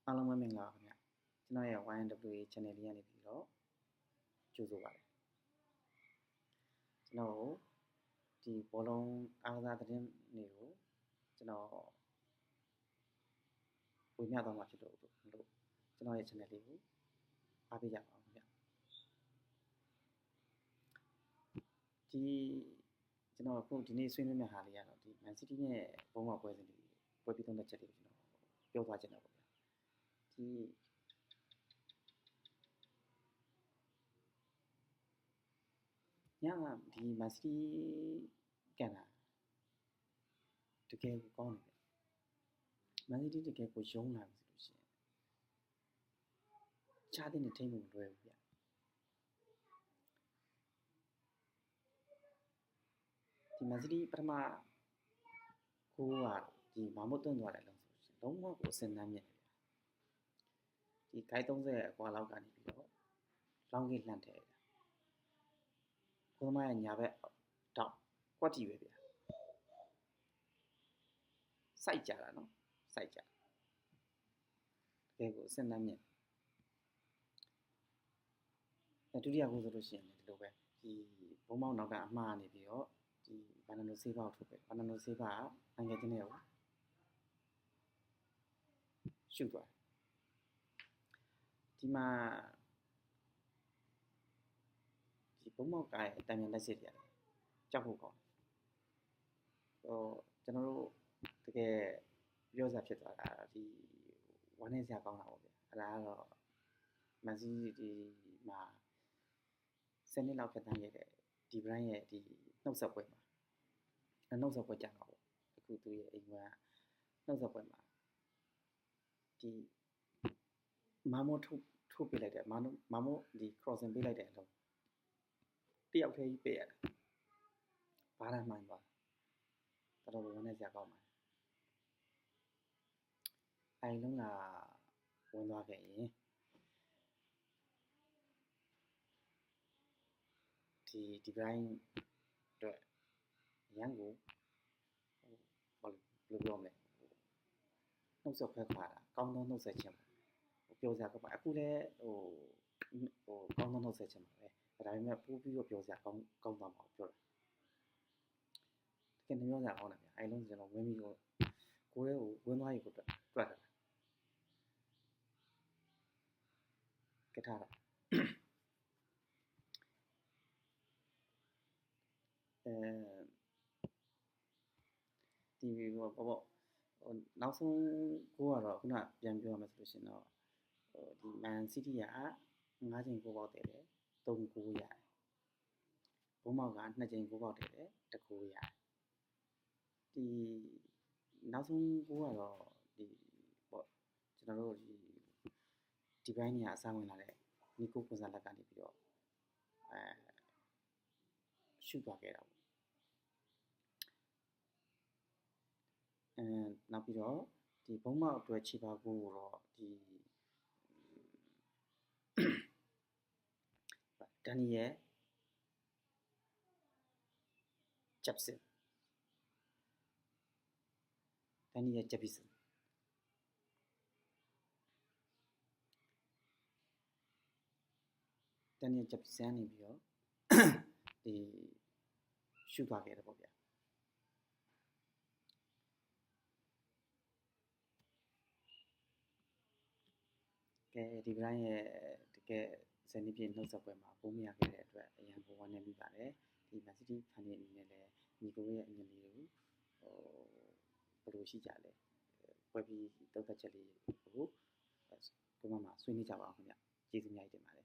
အားလုံးပဲမင်္ဂလာပါခင်ဗျကျွန်တော်ရဲ့ YNWA channel လေးကနေပြီးတော့ကြိုဆိုပါတယ်ကျွန်တော်ဒီဘောလုံးအားကစားသတင်းတွေကိုကျွန်တော်ဝေမျှသွားမှာဖြစ်လို့ကျွန်တော်ရဲ့ channel လေးကိုအားပေးကြပါဦးခင်ဗျဒီကျွန်တော်အခုဒီနေ့ဆွေးနွေးမယ့်ဟာလေးကတော့ဒီ Man City နဲ့ဘုံမှာပွဲစဉ်တွေပွဲပြီးသုံးတဲ့ချက်တွေကိုကျွန်တော်ပြောသွားချင်တယ်ပေါ့ဗျာဒီညကဒီ Man City ကန်တာတကယ်ကိုကောင်းတယ်ဗျ Man City တကယ်ကိုရုံးလာပြီဆိုလို့ရှိရင်ချားတဲ့နဲ့ထိမ့်ဖို့မလွယ်ဘူးဗျဒီ Man City ပထမကိုကဒီမာမုတ်သွန်းသွားတယ်လို့ဆိုရှင်လုံးဝကိုအစင်နှမ်းမြင့်တယ်ဗျဒီဂိုက်30အကွာလောက်ကနေပြီးတော့လောင်းကြီးလှန့်ထည့်တယ်ကိုသမားရဲ့ညာဘက်တော့ကွက်တီပဲဗျစိုက်ကြတာနော်စိုက်ကြတကယ်ကိုအစင်နှမ်းမြင့်ဒုတိယကိုဆိုလို့ရှိရင်ဒီလိုပဲဒီဘုံမောက်နောက်ကအမှားနေပြီးတော့ဒီဘာနနိုဆေးပါထုတ်ပဲဘာနနိုဆေးပါအငယ်ချင်းတွေကိုရှုသွားဒီမှာဒီဘုံမောက်ကရဲ့အတန်မြန်လက်စစ်တွေရတယ်ကြောက်ဖို့ကောင်းကျွန်တော်တို့တကယ်ပြောစရာဖြစ်သွားတာဒီဝမ်းနေစရာကောင်းတာပေါ့ဗျအဲ့ဒါကတော့ Man City ဒီမှာ10နှစ်လောက်ဖြတ်သန်းခဲ့တဲ့ဒီ brand ရဲ့ဒီနှုတ်ဆက်ပွဲမှာနှုတ်ဆက်ပွဲကြာမှာပေါ့အခုသူရဲ့အိမ်ကနှုတ်ဆက်ပွဲမှာဒီမာမိုထုတ်ပေးလိုက်တယ်မာမိုဒီ crossing ပေးလိုက်တဲ့အလုံးတယောက်တည်းကြီးပေးရတယ်ဘာသာမှန်သွားတော်တော်ဝမ်းနေစရာကောင်းပါတယ်အိုင်လုံးကဝင်သွားခဲ့ရင်ဒီ brand အတွက်ရန်ကိုဘယ်လိုပြောမလဲနှုတ်ဆက်ဖက်ခွာတာကောင်းသောနှုတ်ဆက်ခြင်းပြောစရာကောင်းပါအခုလည်းကောင်းသောနှုတ်ဆက်ခြင်းပါပဲဒါပေမဲ့ပို့ပြီးတော့ပြောစရာကောင်းသွားမှာပြောတာတကယ်နှမျောစရာကောင်းတယ်ဗျအိုင်လုံးကျွန်တော်ဝင်းပြီးတော့ကိုယ်ရဲ့ကိုဝင်းသွားရေကိုတွက်တာကထားတာဒီပေါ့နောက်ဆုံးကိုကတော့ခုနပြန်ပြောရမယ်ဆိုလို့ရှိရင်တော့ဒီ Man City က5ချိန်ကိုပေါက်တယ်3ကိုရတယ်ဘုံမောက်က2ချိန်ကိုပေါက်တယ်1ကိုရတယ်ဒီနောက်ဆုံးကိုကတော့ဒီပေါ့ကျွန်တော်တို့ဒီဘိုင်းကြီးအစားဝင်လာတဲ့နီကိုကွန်ဆာလက်ကနေပြီးတော့ရှုသွားခဲ့တာပေါ့နောက်ပြီးတော့ဒီဘုံမောက်အတွက်ခြေပါကိုတော့ဒီဒန်နီယယ်ဂျက်ဆင်ဒန်နီယယ်ဂျက်ပီဆန်ဒန်နီယယ်ဂျက်ပီဆန်နေပြီးတော့ဒီရှုသွားခဲ့တယ်ပေါ့ဗျာကဲဒီ brand ရဲ့တကယ်ဇနီးပြည့်နှုတ်ဆက်ပွဲမှာဘုံမရခဲ့တဲ့အတွက်အရန်ကိုဝမ်းနေမိပါတယ်ဒီ Man City ဖန်နေအနေနဲ့လည်းညီကိုရဲ့အမြင်လေးကိုဘယ်လိုရှိကြလဲပွဲပြီးတုံ့သက်ချက်လေးကိုကိုမမှာဆွေးနွေးကြပါအောင်ခင်ဗျကျေးဇူးများတင်ပါတယ်